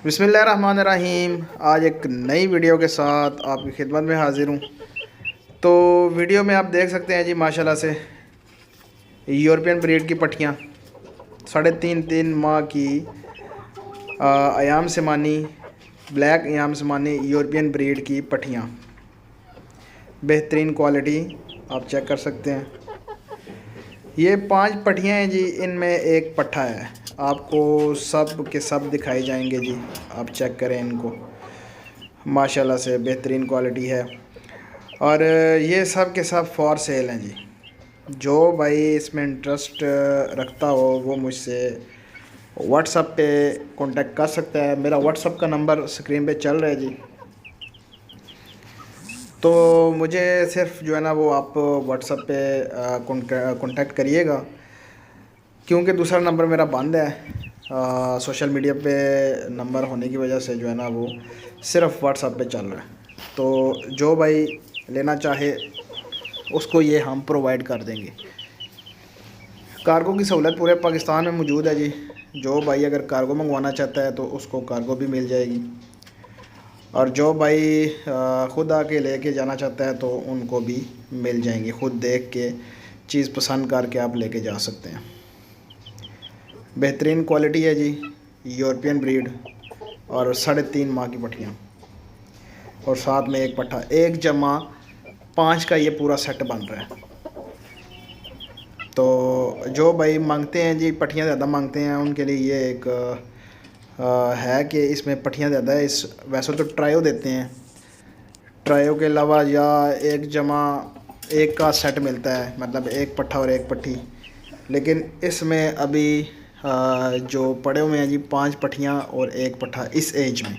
बिस्मिल्लाहिर्रहमानिर्रहीम। आज एक नई वीडियो के साथ आपकी खिदमत में हाज़िर हूँ। तो वीडियो में आप देख सकते हैं जी, माशाल्लाह से यूरोपियन ब्रीड की पट्टियाँ, 3.5 माह की अयाम सेमानी, ब्लैक अयाम सेमानी यूरोपियन ब्रीड की पट्टियाँ, बेहतरीन क्वालिटी आप चेक कर सकते हैं। ये 5 पट्टियाँ हैं जी, इनमें एक पट्ठा है। आपको सब के सब दिखाए जाएंगे जी, आप चेक करें इनको, माशाल्लाह से बेहतरीन क्वालिटी है। और ये सब के सब फॉर सेल हैं जी। जो भाई इसमें इंटरेस्ट रखता हो वो मुझसे व्हाट्सएप पे कांटेक्ट कर सकता है। मेरा व्हाट्सएप का नंबर स्क्रीन पे चल रहा है जी। तो मुझे सिर्फ जो है ना वो आप व्हाट्सएप पे कांटेक्ट करिएगा, क्योंकि दूसरा नंबर मेरा बंद है। सोशल मीडिया पे नंबर होने की वजह से जो है ना वो सिर्फ व्हाट्सएप पे चल रहा है। तो जो भाई लेना चाहे उसको ये हम प्रोवाइड कर देंगे। कार्गो की सहूलत पूरे पाकिस्तान में मौजूद है जी। जो भाई अगर कार्गो मंगवाना चाहता है तो उसको कार्गो भी मिल जाएगी, और जो भाई ख़ुद आके लेके जाना चाहता है तो उनको भी मिल जाएंगी। ख़ुद देख के चीज़ पसंद करके आप लेके जा सकते हैं। बेहतरीन क्वालिटी है जी, यूरोपियन ब्रीड, और 3.5 माह की पट्टियाँ, और साथ में एक पट्ठा, 1+5 का ये पूरा सेट बन रहा है। तो जो भाई मांगते हैं जी, पट्टियाँ ज़्यादा मांगते हैं, उनके लिए ये एक है कि इसमें पट्टियाँ ज़्यादा है। इस वैसे तो ट्रायो देते हैं, ट्रायो के अलावा या 1+1 का सेट मिलता है, मतलब एक पट्ठा और एक पट्टी। लेकिन इसमें अभी जो पड़े हुए हैं जी 5 पट्टियाँ और एक पट्ठा इस एज में,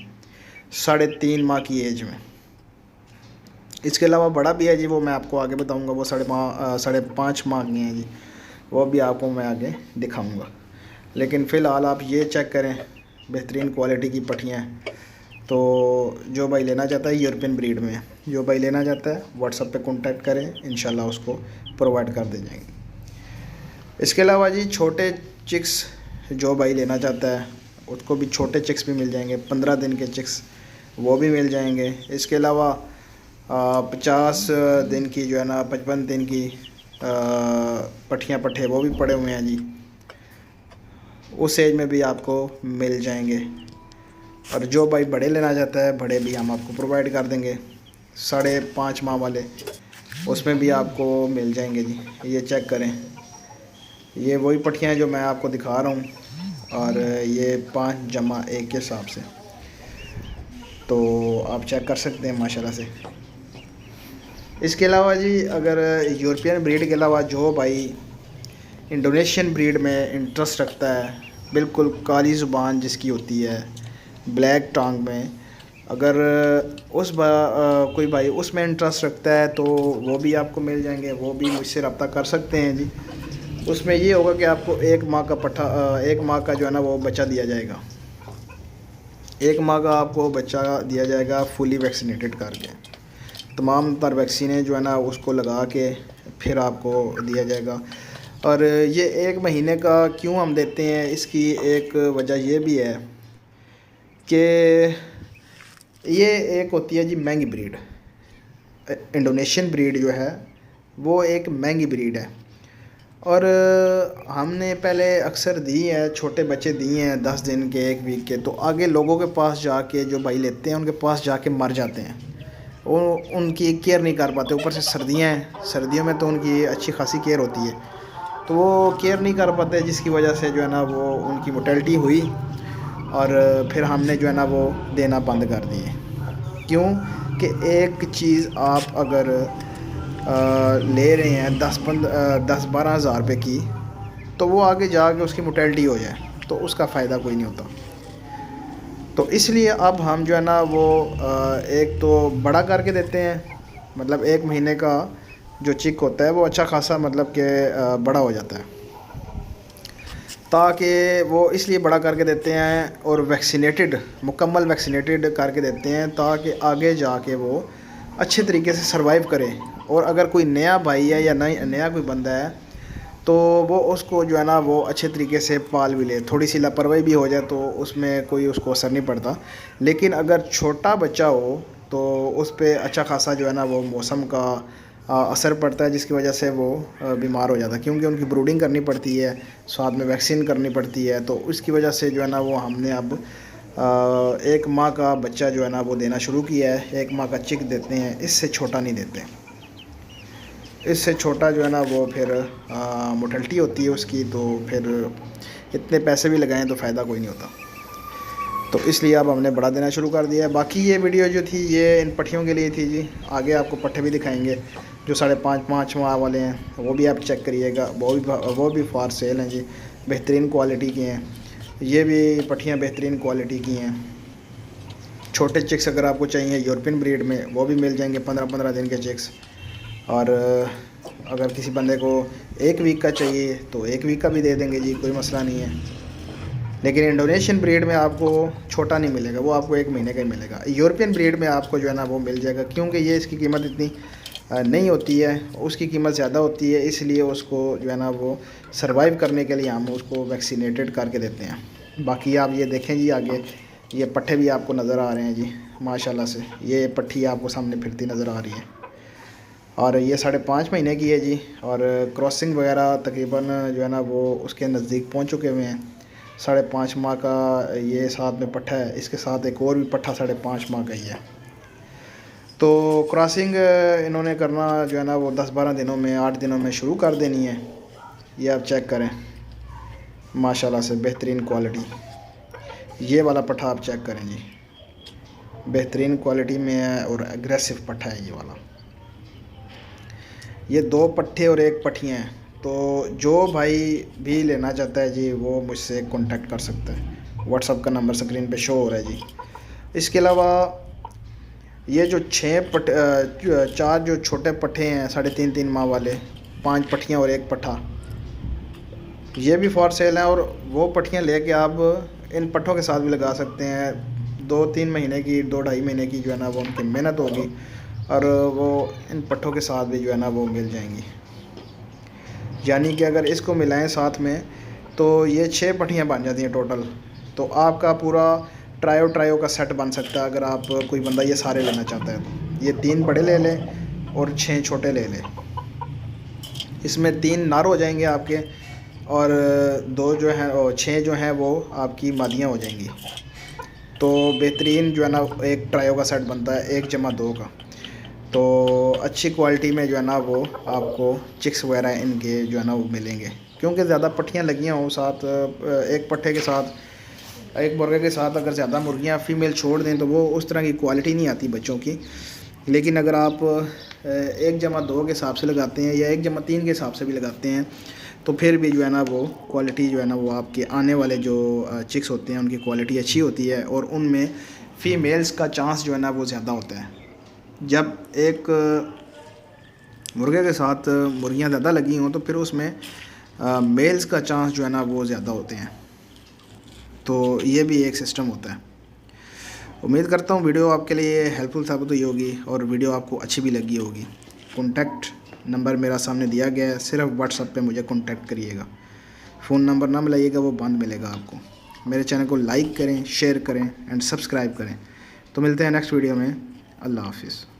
3.5 माह की एज में। इसके अलावा बड़ा भी है जी, वो मैं आपको आगे बताऊंगा। वो 5.5 माह की हैं जी, वो भी आपको मैं आगे दिखाऊंगा। लेकिन फ़िलहाल आप ये चेक करें, बेहतरीन क्वालिटी की पट्टियाँ हैं। तो जो भाई लेना चाहता है यूरोपियन ब्रीड में, जो भाई लेना चाहता है व्हाट्सएप पे कांटेक्ट करें, इंशाल्लाह उसको प्रोवाइड कर दे जाएंगे। इसके अलावा जी छोटे चिक्स, जो भाई लेना चाहता है उसको भी छोटे चिक्स भी मिल जाएंगे, 15 दिन के चिक्स वो भी मिल जाएंगे। इसके अलावा 50 दिन की जो है ना, 55 दिन की पट्टियाँ पट्ठे वो भी पड़े हुए हैं जी, उस एज में भी आपको मिल जाएंगे। और जो भाई बड़े लेना चाहता है, बड़े भी हम आपको प्रोवाइड कर देंगे, 5.5 माह वाले, उसमें भी आपको मिल जाएंगे जी। ये चेक करें, ये वही पट्टियाँ हैं जो मैं आपको दिखा रहा हूँ, और ये 5+1 के हिसाब से। तो आप चेक कर सकते हैं माशाल्लाह से। इसके अलावा जी अगर यूरोपियन ब्रीड के अलावा जो भाई इंडोनेशियन ब्रीड में इंटरेस्ट रखता है, बिल्कुल काली ज़ुबान जिसकी होती है, ब्लैक टांग में, अगर कोई भाई उसमें इंटरेस्ट रखता है तो वो भी आपको मिल जाएंगे। वो भी मुझसे रब्ता कर सकते हैं जी। उसमें ये होगा कि आपको 1 माह का पट्ठा, 1 माह का जो है ना वो बच्चा दिया जाएगा। 1 माह का आपको बच्चा दिया जाएगा फुली वैक्सीनेटेड करके, तमाम तर वैक्सीनें जो है ना उसको लगा के फिर आपको दिया जाएगा। और ये 1 महीने का क्यों हम देते हैं, इसकी एक वजह ये भी है कि ये एक होती है जी महंगी ब्रीड। इंडोनेशियन ब्रीड जो है वो एक महंगी ब्रीड है, और हमने पहले अक्सर दी है, छोटे बच्चे दिए हैं 10 दिन के, 1 वीक के, तो आगे लोगों के पास जाके जो भाई लेते हैं उनके पास जाके मर जाते हैं। वो उनकी केयर नहीं कर पाते। ऊपर से सर्दियाँ हैं, सर्दियों में तो उनकी अच्छी खासी केयर होती है, तो वो केयर नहीं कर पाते, जिसकी वजह से जो है ना वो उनकी मोर्टेलिटी हुई, और फिर हमने जो है ना वो देना बंद कर दिए। क्यों कि एक चीज़ आप अगर ले रहे हैं 10-12 हज़ार रुपये की, तो वो आगे जाके उसकी मोर्टेलिटी हो जाए तो उसका फ़ायदा कोई नहीं होता। तो इसलिए अब हम जो है ना वो एक तो बड़ा करके देते हैं, मतलब 1 महीने का जो चिक होता है वो अच्छा खासा मतलब कि बड़ा हो जाता है, ताकि वो इसलिए बड़ा करके देते हैं, और वैक्सीनेटेड, मुकम्मल वैक्सीनेटेड करके देते हैं, ताकि आगे जाके वो अच्छे तरीके से सर्वाइव करे। और अगर कोई नया भाई है या नया कोई बंदा है तो वो उसको जो है ना वो अच्छे तरीके से पाल भी ले। थोड़ी सी लापरवाही भी हो जाए तो उसमें कोई उसको असर नहीं पड़ता, लेकिन अगर छोटा बच्चा हो तो उस पे अच्छा खासा जो है ना वो मौसम का असर पड़ता है, जिसकी वजह से वो बीमार हो जाता है, क्योंकि उनकी ब्रूडिंग करनी पड़ती है, साथ में वैक्सीन करनी पड़ती है। तो उसकी वजह से जो है ना वो हमने अब 1 माह का बच्चा जो है ना वो देना शुरू किया है। 1 माह का चिक देते हैं, इससे छोटा नहीं देते। इससे छोटा जो है ना वो फिर मोर्टेलिटी होती है उसकी, तो फिर इतने पैसे भी लगाएं तो फ़ायदा कोई नहीं होता। तो इसलिए अब हमने बड़ा देना शुरू कर दिया है। बाकी ये वीडियो जो थी ये इन पट्ठियों के लिए थी जी। आगे आपको पट्ठे भी दिखाएंगे जो 5.5 माह वाले हैं, वो भी आप चेक करिएगा। वो भी फॉर सेल हैं जी, बेहतरीन क्वालिटी की हैं। ये भी पट्ठियाँ बेहतरीन क्वालिटी की हैं। छोटे चिक्स अगर आपको चाहिए यूरोपियन ब्रीड में, वो भी मिल जाएंगे 15-15 दिन के चिक्स। और अगर किसी बंदे को 1 वीक का चाहिए तो 1 वीक का भी दे देंगे जी, कोई मसला नहीं है। लेकिन इंडोनेशियन ब्रीड में आपको छोटा नहीं मिलेगा, वो आपको 1 महीने का ही मिलेगा। यूरोपियन ब्रीड में आपको जो है ना वो मिल जाएगा, क्योंकि ये इसकी कीमत इतनी नहीं होती है, उसकी कीमत ज़्यादा होती है, इसलिए उसको जो है ना वो सर्वाइव करने के लिए हम उसको वैक्सीनेटेड करके देते हैं। बाकी आप ये देखें जी, आगे ये पट्ठे भी आपको नज़र आ रहे हैं जी माशाल्लाह से। ये पट्ठी आपको सामने फिरती नज़र आ रही है, और ये 5.5 महीने की है जी। और क्रॉसिंग वगैरह तकरीबन जो है ना वो उसके नज़दीक पहुंच चुके हुए हैं। 5.5 माह का ये साथ में पट्ठा है, इसके साथ एक और भी पट्ठा 5.5 माह का ही है। तो क्रॉसिंग इन्होंने करना जो है ना वो 10-12 दिनों में, 8 दिनों में शुरू कर देनी है। ये आप चेक करें माशाल्लाह से बेहतरीन क्वालिटी। ये वाला पट्ठा आप चेक करें जी, बेहतरीन क्वालिटी में है और एग्रेसिव पट्ठा है ये वाला। ये 2 पट्ठे और 1 पट्ठियाँ हैं। तो जो भाई भी लेना चाहता है जी वो मुझसे कांटेक्ट कर सकता है। व्हाट्सअप का नंबर स्क्रीन पे शो हो रहा है जी। इसके अलावा ये जो 4 जो छोटे पट्ठे हैं 3.5-3 माह वाले, 5 पट्ठियाँ और 1 पट्ठा, ये भी फॉर सेल हैं। और वो पट्ठियाँ लेके आप इन पट्ठों के साथ भी लगा सकते हैं। 2-3 महीने की, 2-2.5 महीने की जो है ना वो उनकी मेहनत होगी, और वो इन पट्ठों के साथ भी जो है ना वो मिल जाएंगी। यानी कि अगर इसको मिलाएं साथ में तो ये 6 पट्ठियाँ बन जाती हैं टोटल। तो आपका पूरा ट्रायो का सेट बन सकता है, अगर आप कोई बंदा ये सारे लेना चाहता है तो। ये 3 बड़े ले लें और 6 छोटे ले लें। इसमें 3 नर हो जाएंगे आपके, और 2 जो हैं और 6 जो हैं वो आपकी मादियाँ हो जाएंगी। तो बेहतरीन जो है ना एक ट्रायो का सेट बनता है 1+2 का। तो अच्छी क्वालिटी में जो है ना वो आपको चिक्स वगैरह इनके जो है ना वो मिलेंगे, क्योंकि ज़्यादा पट्ठियाँ लगियाँ हों साथ, एक पट्ठे के साथ, एक मुर्गे के साथ अगर ज़्यादा मुर्गियाँ फीमेल छोड़ दें तो वो उस तरह की क्वालिटी नहीं आती बच्चों की। लेकिन अगर आप 1+2 के हिसाब से लगाते हैं या 1+3 के हिसाब से भी लगाते हैं तो फिर भी जो है ना वो क्वालिटी जो है ना वो आपके आने वाले जो चिक्स होते हैं उनकी क्वालिटी अच्छी होती है, और उनमें फ़ीमेल्स का चांस जो है ना वो ज़्यादा होता है। जब एक मुर्गे के साथ मुर्गियाँ ज़्यादा लगी हों तो फिर उसमें मेल्स का चांस जो है ना वो ज़्यादा होते हैं। तो ये भी एक सिस्टम होता है। उम्मीद करता हूँ वीडियो आपके लिए हेल्पफुल साबित हुई होगी और वीडियो आपको अच्छी भी लगी होगी। कॉन्टैक्ट नंबर मेरा सामने दिया गया है, सिर्फ व्हाट्सएप पे मुझे कॉन्टैक्ट करिएगा। फ़ोन नंबर ना मिलाइएगा, वो बंद मिलेगा आपको। मेरे चैनल को लाइक करें, शेयर करें एंड सब्सक्राइब करें। तो मिलते हैं नेक्स्ट वीडियो में। अल्लाह हाफिज़।